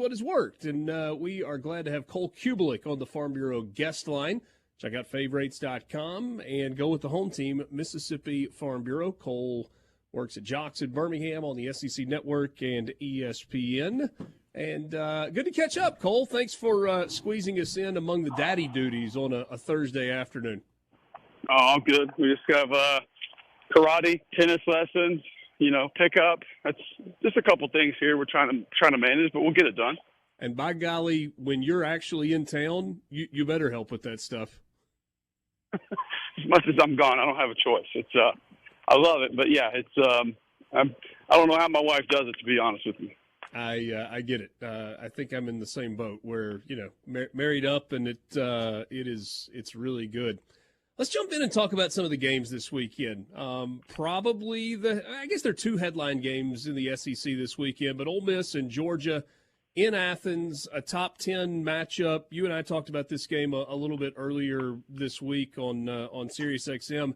what has worked. And we are glad to have Cole Cubelic on the Farm Bureau guest line. Check out favorites.com and go with the home team, Mississippi Farm Bureau. Cole works at JOX in Birmingham on the SEC Network and ESPN. And good to catch up, Cole. Thanks for squeezing us in among the daddy duties on a Thursday afternoon. Oh, good. We just have karate, tennis lessons, pickup. That's just a couple things here we're trying to manage, but we'll get it done. And by golly, when you're actually in town, you better help with that stuff. As much as I'm gone, I don't have a choice. It's I love it, but yeah, it's I don't know how my wife does it, to be honest with you. I get it. I think I'm in the same boat where married up, and it's really good. Let's jump in and talk about some of the games this weekend. Probably I guess there are two headline games in the SEC this weekend, but Ole Miss and Georgia in Athens, a top 10 matchup. You and I talked about this game a little bit earlier this week on SiriusXM.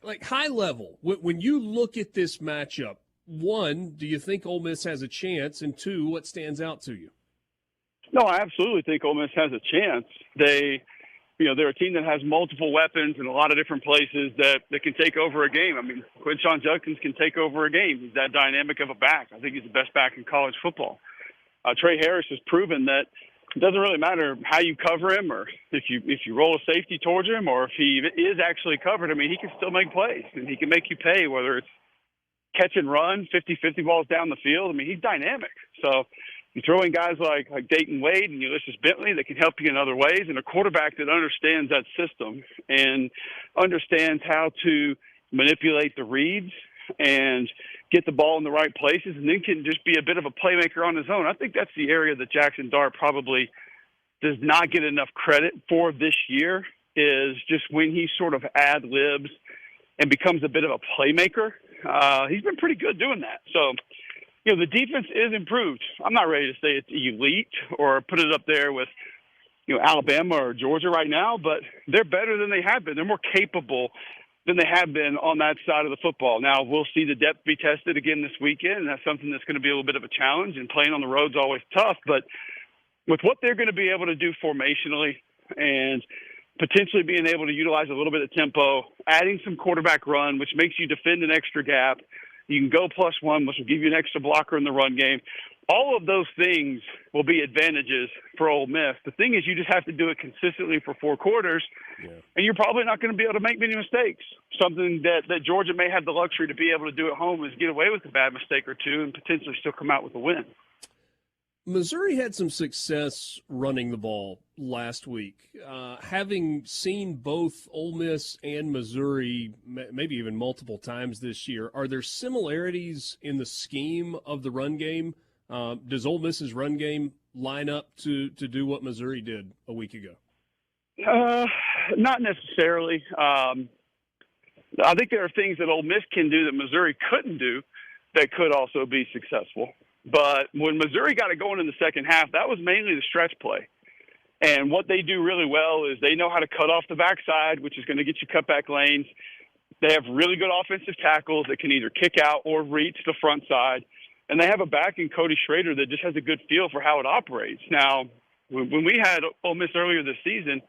Like high level, when you look at this matchup, one, do you think Ole Miss has a chance? And two, what stands out to you? No, I absolutely think Ole Miss has a chance. They're a team that has multiple weapons in a lot of different places that can take over a game. I mean, Quinshon Judkins can take over a game. He's that dynamic of a back. I think he's the best back in college football. Trey Harris has proven that it doesn't really matter how you cover him or if you roll a safety towards him or if he is actually covered. I mean, he can still make plays, and he can make you pay, whether it's catch and run, 50-50 balls down the field. I mean, he's dynamic. So you throw in guys like Dayton Wade and Ulysses Bentley that can help you in other ways, and a quarterback that understands that system and understands how to manipulate the reads and get the ball in the right places, and then can just be a bit of a playmaker on his own. I think that's the area that Jackson Dart probably does not get enough credit for this year, is just when he sort of ad-libs and becomes a bit of a playmaker. He's been pretty good doing that. So, the defense is improved. I'm not ready to say it's elite or put it up there with, Alabama or Georgia right now, but they're better than they have been. They're more capable than they have been on that side of the football. Now, we'll see the depth be tested again this weekend, and that's something that's going to be a little bit of a challenge, and playing on the road is always tough. But with what they're going to be able to do formationally and potentially being able to utilize a little bit of tempo, adding some quarterback run, which makes you defend an extra gap, you can go +1, which will give you an extra blocker in the run game. All of those things will be advantages for Ole Miss. The thing is, you just have to do it consistently for 4 quarters, and you're probably not going to be able to make many mistakes. Something that Georgia may have the luxury to be able to do at home is get away with a bad mistake or two and potentially still come out with a win. Missouri had some success running the ball last week. Having seen both Ole Miss and Missouri, maybe even multiple times this year, are there similarities in the scheme of the run game? Does Ole Miss's run game line up to do what Missouri did a week ago? Not necessarily. I think there are things that Ole Miss can do that Missouri couldn't do that could also be successful. But when Missouri got it going in the second half, that was mainly the stretch play. And what they do really well is they know how to cut off the backside, which is going to get you cutback lanes. They have really good offensive tackles that can either kick out or reach the front side. And they have a back in Cody Schrader that just has a good feel for how it operates. Now, when we had Ole Miss earlier this season,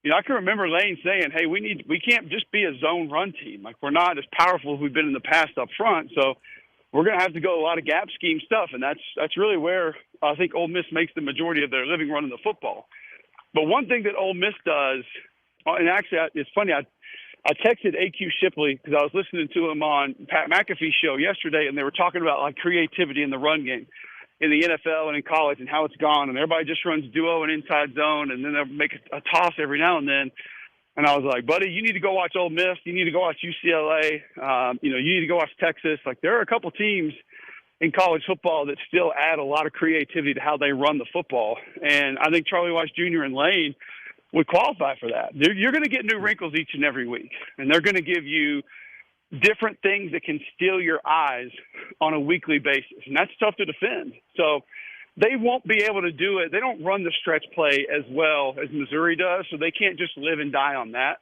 I can remember Lane saying, hey, we can't just be a zone run team. Like, we're not as powerful as we've been in the past up front. So we're going to have to go a lot of gap scheme stuff, and that's really where I think Ole Miss makes the majority of their living running the football. But one thing that Ole Miss does, and actually it's funny, I texted AQ Shipley because I was listening to him on Pat McAfee's show yesterday, and they were talking about like creativity in the run game in the NFL and in college and how it's gone, and everybody just runs duo and inside zone, and then they'll make a toss every now and then. And I was like, buddy, you need to go watch Ole Miss. You need to go watch UCLA. You need to go watch Texas. Like, there are a couple teams in college football that still add a lot of creativity to how they run the football. And I think Charlie Weiss Jr. and Lane would qualify for that. You're going to get new wrinkles each and every week, and they're going to give you different things that can steal your eyes on a weekly basis. And that's tough to defend. So they won't be able to do it. They don't run the stretch play as well as Missouri does, so they can't just live and die on that.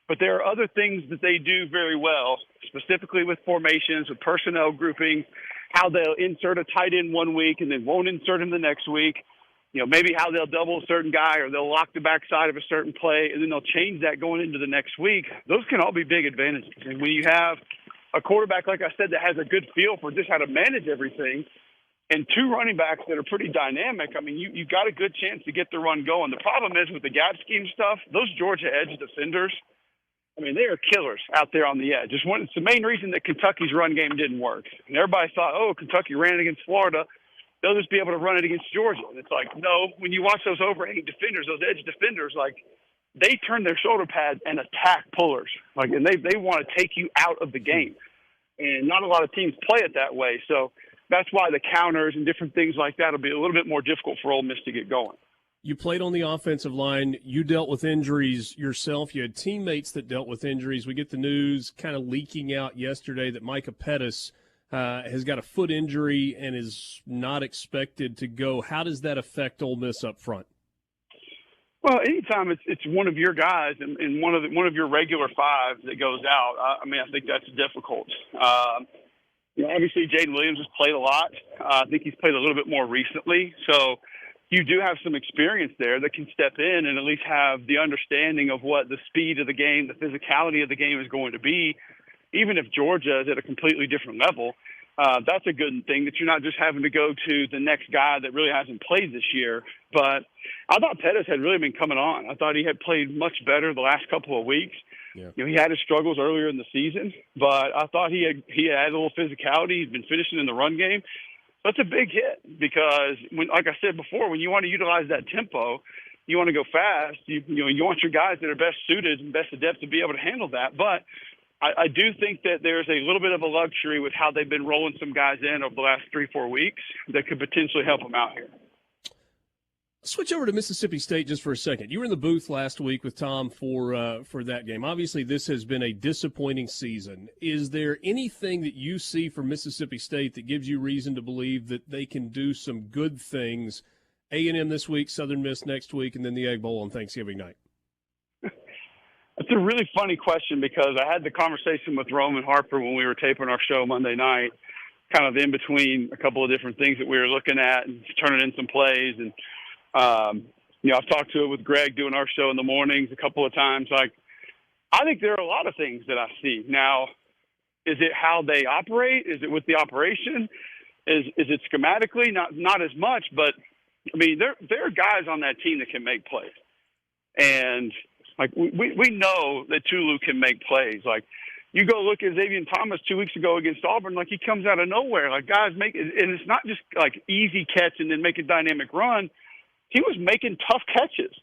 But there are other things that they do very well, specifically with formations, with personnel grouping, how they'll insert a tight end one week and then won't insert him the next week. Maybe how they'll double a certain guy or they'll lock the backside of a certain play, and then they'll change that going into the next week. Those can all be big advantages. And when you have a quarterback, like I said, that has a good feel for just how to manage everything, and two running backs that are pretty dynamic, I mean, you've got a good chance to get the run going. The problem is with the gap scheme stuff, those Georgia edge defenders, I mean, they are killers out there on the edge. It's the main reason that Kentucky's run game didn't work. And everybody thought, Kentucky ran it against Florida, they'll just be able to run it against Georgia. And it's like, no, when you watch those overhang defenders, those edge defenders, like, they turn their shoulder pads and attack pullers. Like, and they want to take you out of the game. And not a lot of teams play it that way. So that's why the counters and different things like that will be a little bit more difficult for Ole Miss to get going. You played on the offensive line. You dealt with injuries yourself. You had teammates that dealt with injuries. We get the news kind of leaking out yesterday that Micah Pettis has got a foot injury and is not expected to go. How does that affect Ole Miss up front? Well, anytime it's one of your guys and one of your regular five that goes out, I think that's difficult. Obviously, Jaden Williams has played a lot. I think he's played a little bit more recently. So you do have some experience there that can step in and at least have the understanding of what the speed of the game, the physicality of the game is going to be. Even if Georgia is at a completely different level, that's a good thing that you're not just having to go to the next guy that really hasn't played this year. But I thought Pettis had really been coming on. I thought he had played much better the last couple of weeks. Yeah. He had his struggles earlier in the season, but I thought he had a little physicality. He's been finishing in the run game. That's a big hit because, like I said before, when you want to utilize that tempo, you want to go fast. You want your guys that are best suited and best adept to be able to handle that. But I do think that there's a little bit of a luxury with how they've been rolling some guys in over the last 3-4 weeks that could potentially help them out here. Switch over to Mississippi State just for a second. You were in the booth last week with Tom for that game. Obviously, this has been a disappointing season. Is there anything that you see from Mississippi State that gives you reason to believe that they can do some good things? A&M this week, Southern Miss next week, and then the Egg Bowl on Thanksgiving night. That's a really funny question because I had the conversation with Roman Harper when we were taping our show Monday night, kind of in between a couple of different things that we were looking at and turning in some plays. And, I've talked to it with Greg doing our show in the mornings a couple of times. Like, I think there are a lot of things that I see. Now, is it how they operate? Is it with the operation? Is it schematically? Not as much, but, I mean, there are guys on that team that can make plays. And – like, we know that Tulu can make plays. Like, you go look at Xavier Thomas 2 weeks ago against Auburn, like, he comes out of nowhere. Like, guys make it, and it's not just, like, easy catch and then make a dynamic run. He was making tough catches.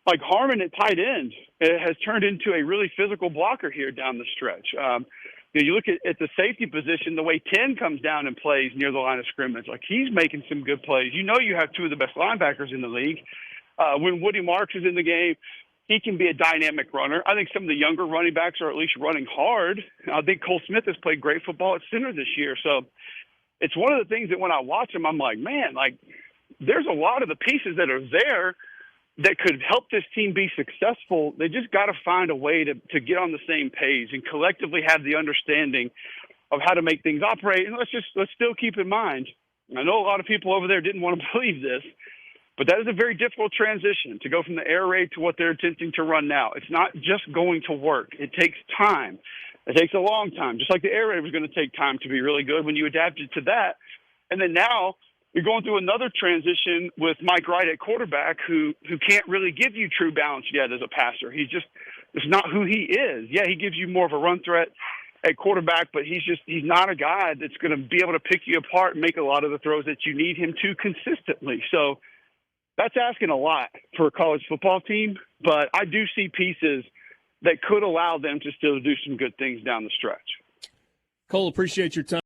Like, Harmon at tight end has turned into a really physical blocker here down the stretch. You look at the safety position, the way 10 comes down and plays near the line of scrimmage. Like, he's making some good plays. You have two of the best linebackers in the league. When Woody Marks is in the game, he can be a dynamic runner. I think some of the younger running backs are at least running hard. I think Cole Smith has played great football at center this year. So it's one of the things that when I watch him, I'm like, man, like there's a lot of the pieces that are there that could help this team be successful. They just got to find a way to get on the same page and collectively have the understanding of how to make things operate. And let's still keep in mind, I know a lot of people over there didn't want to believe this, but that is a very difficult transition to go from the air raid to what they're attempting to run now. It's not just going to work. It takes time. It takes a long time, just like the air raid was going to take time to be really good when you adapted to that. And then now you're going through another transition with Mike Wright at quarterback who can't really give you true balance yet as a passer. It's not who he is. Yeah, he gives you more of a run threat at quarterback, but he's not a guy that's going to be able to pick you apart and make a lot of the throws that you need him to consistently. So that's asking a lot for a college football team, but I do see pieces that could allow them to still do some good things down the stretch. Cole, appreciate your time.